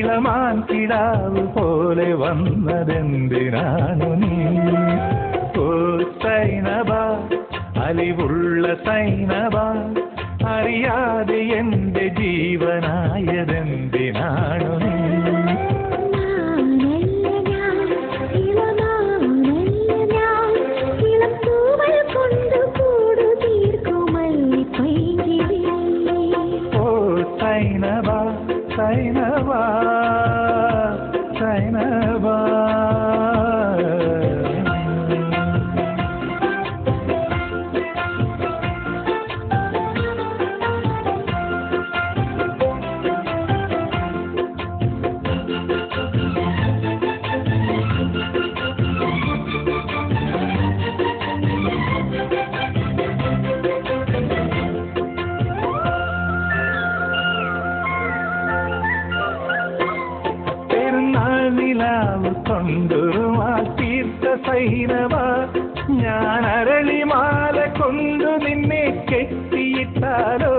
ഇളമാൻ കിടാവ് പോലെ വന്നതെന്തിനാണു നീ? ഓ സൈനബ, അലിവുള്ള സൈനബ, അറിയാതെ എന്റെ ജീവനായതെന്തിനാണു നീ? സൈനബ സൈനബ സൈനബ. നിലാവ് കൊണ്ടുമാ തീർത്ത സൈനബ, ഞാൻ അരളിമാല കൊണ്ടു നിന്നെ കെട്ടിയിട്ടാലോ?